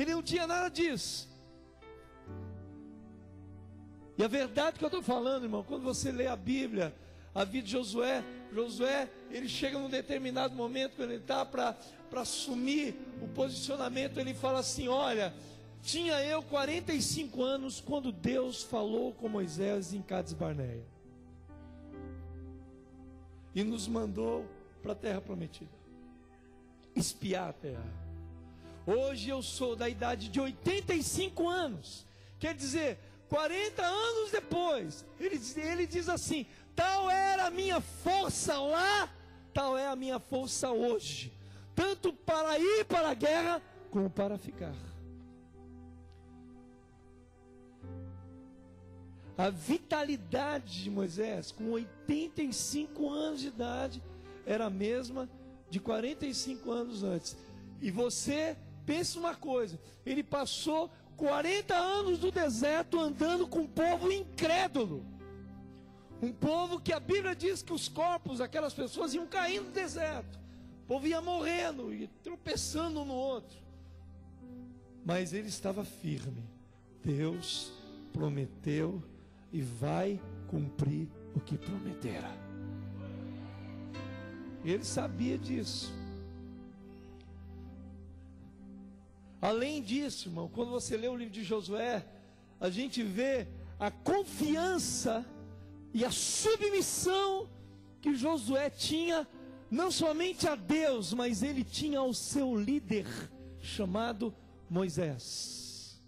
Ele não tinha nada disso. E a verdade que eu estou falando, irmão, quando você lê a Bíblia, a vida de Josué, ele chega num determinado momento, quando ele está para assumir o posicionamento, ele fala assim: olha, tinha eu 45 anos quando Deus falou com Moisés em Cades Barneia e nos mandou para a terra prometida, espiar a terra. Hoje eu sou da idade de 85 anos, quer dizer, 40 anos depois, ele diz assim: tal era a minha força lá, tal é a minha força hoje, tanto para ir para a guerra, como para ficar. A vitalidade de Moisés, com 85 anos de idade, era a mesma de 45 anos antes. E você pensa uma coisa, ele passou 40 anos do deserto andando com um povo incrédulo. Um povo que a Bíblia diz que os corpos daquelas pessoas iam caindo no deserto. O povo ia morrendo e tropeçando um no outro. Mas ele estava firme. Deus prometeu e vai cumprir o que prometera. Ele sabia disso. Além disso, irmão, quando você lê o livro de Josué, a gente vê a confiança e a submissão que Josué tinha, não somente a Deus, mas ele tinha ao seu líder, chamado Moisés.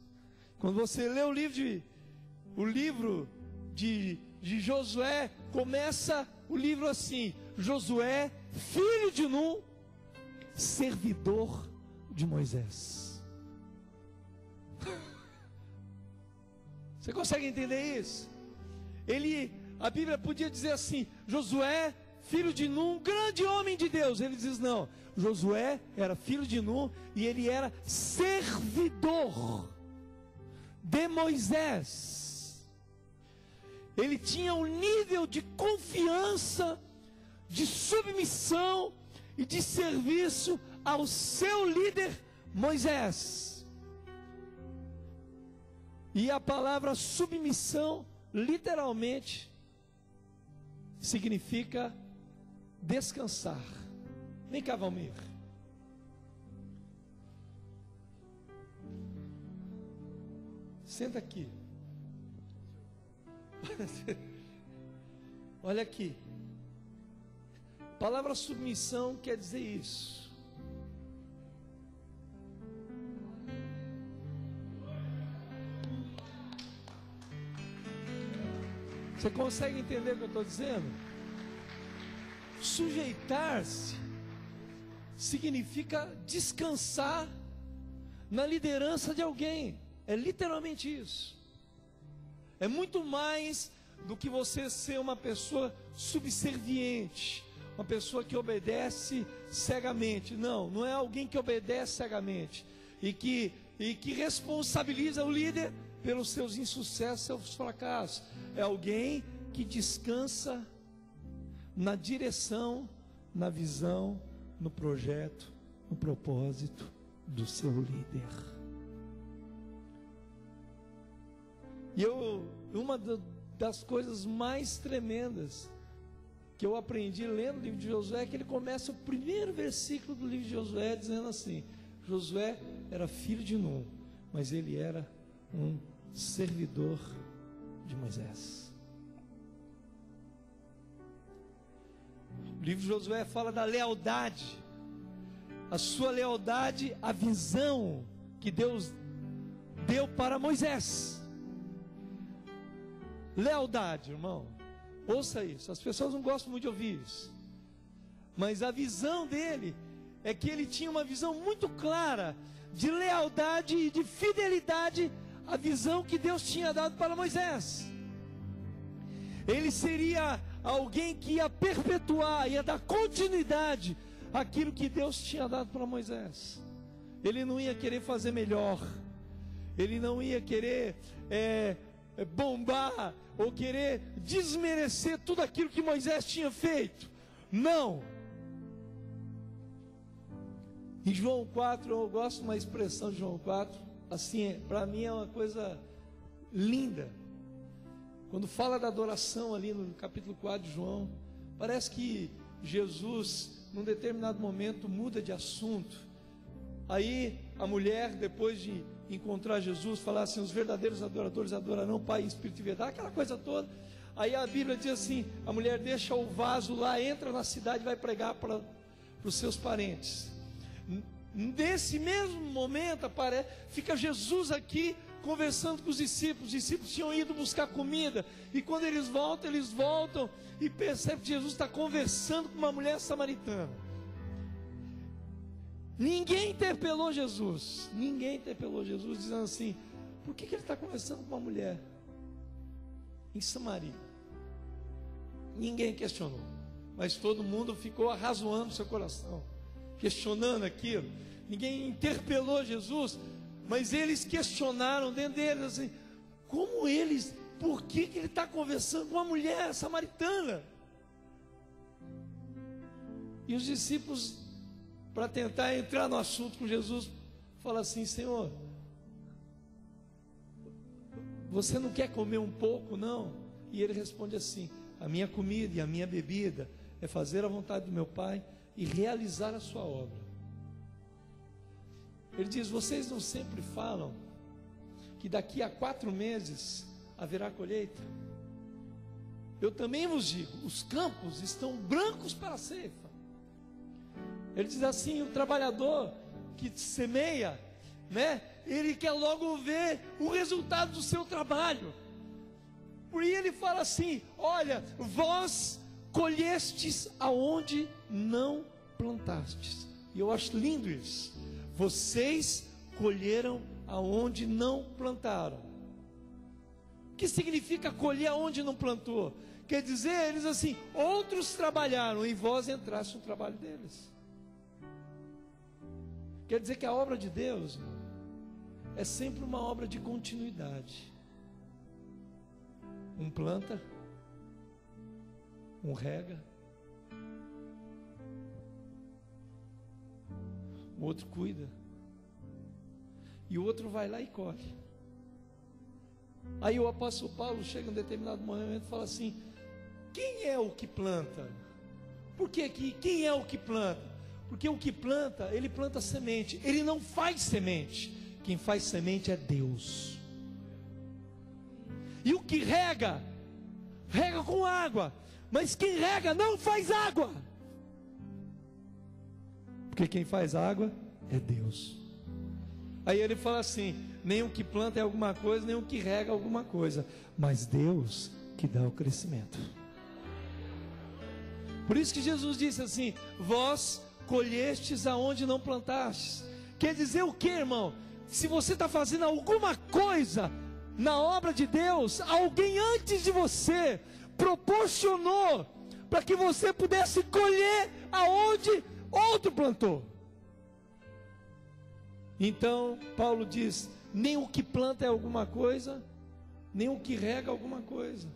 Quando você lê o livro de Josué, começa o livro assim: Josué, filho de Nun, servidor de Moisés. Você consegue entender isso? A Bíblia podia dizer assim: Josué, filho de Nun, grande homem de Deus. Ele diz não, Josué era filho de Nun e ele era servidor de Moisés. Ele tinha um nível de confiança, de submissão e de serviço ao seu líder Moisés. E a palavra submissão, literalmente, significa descansar. Vem cá, Valmir. Senta aqui. Olha aqui. A palavra submissão quer dizer isso. Você consegue entender o que eu estou dizendo? Sujeitar-se significa descansar na liderança de alguém. É literalmente isso. É muito mais do que você ser uma pessoa subserviente, uma pessoa que obedece cegamente. Não é alguém que obedece cegamente e que responsabiliza o líder pelos seus insucessos, seus fracassos. É alguém que descansa na direção, na visão, no projeto, no propósito do seu líder. E uma das coisas mais tremendas que eu aprendi lendo o livro de Josué é que ele começa o primeiro versículo do livro de Josué dizendo assim: Josué era filho de Nun, mas ele era um servidor de Moisés. O livro de Josué fala da lealdade, a sua lealdade, a visão que Deus deu para Moisés. Lealdade, irmão, ouça isso. As pessoas não gostam muito de ouvir isso, mas a visão dele é que ele tinha uma visão muito clara de lealdade e de fidelidade à visão que Deus tinha dado para Moisés. Ele seria alguém que ia perpetuar, ia dar continuidade àquilo que Deus tinha dado para Moisés. Ele não ia querer fazer melhor, ele não ia querer bombar ou querer desmerecer tudo aquilo que Moisés tinha feito. Não. Em João 4, eu gosto de uma expressão de João 4, assim, para mim é uma coisa linda. Quando fala da adoração ali no capítulo 4 de João, parece que Jesus, num determinado momento, muda de assunto. Aí a mulher, depois de encontrar Jesus, falar assim: os verdadeiros adoradores adorarão o Pai em espírito e verdade, aquela coisa toda. Aí a Bíblia diz assim: a mulher deixa o vaso lá, entra na cidade e vai pregar para os seus parentes. Nesse mesmo momento fica Jesus aqui conversando com os discípulos tinham ido buscar comida, e quando eles voltam e percebem que Jesus está conversando com uma mulher samaritana. Ninguém interpelou Jesus, dizendo assim: por que ele está conversando com uma mulher em Samaria? Ninguém questionou, mas todo mundo ficou arrazoando seu coração, questionando aquilo. Ninguém interpelou Jesus, mas eles questionaram dentro deles assim: por que ele está conversando com uma mulher samaritana? E os discípulos, para tentar entrar no assunto com Jesus, falam assim: Senhor, você não quer comer um pouco, não? E ele responde assim: a minha comida e a minha bebida é fazer a vontade do meu Pai e realizar a sua obra. Ele diz: vocês não sempre falam que daqui a 4 meses haverá colheita? Eu também vos digo, os campos estão brancos para a ceifa. Ele diz assim: o trabalhador que semeia, ele quer logo ver o resultado do seu trabalho. Por aí ele fala assim: olha, vós colhestes aonde não plantastes. E eu acho lindo isso. Vocês colheram aonde não plantaram. O que significa colher aonde não plantou? Quer dizer, eles assim: outros trabalharam e vós entraste no trabalho deles. Quer dizer que a obra de Deus, irmão, é sempre uma obra de continuidade. Um planta, um rega, o outro cuida, e o outro vai lá e colhe. Aí o apóstolo Paulo chega em um determinado momento e fala assim: quem é o que planta? Por que aqui? Quem é o que planta? Porque o que planta, ele planta semente, ele não faz semente. Quem faz semente é Deus. E o que rega, rega com água, mas quem rega não faz água, porque quem faz água é Deus. Aí ele fala assim: nem o que planta é alguma coisa, nem o que rega é alguma coisa, mas Deus que dá o crescimento. Por isso que Jesus disse assim: vós colhestes aonde não plantastes. Quer dizer o que, irmão? Se você está fazendo alguma coisa na obra de Deus, alguém antes de você proporcionou para que você pudesse colher aonde outro plantou. Então Paulo diz: nem o que planta é alguma coisa, nem o que rega é alguma coisa,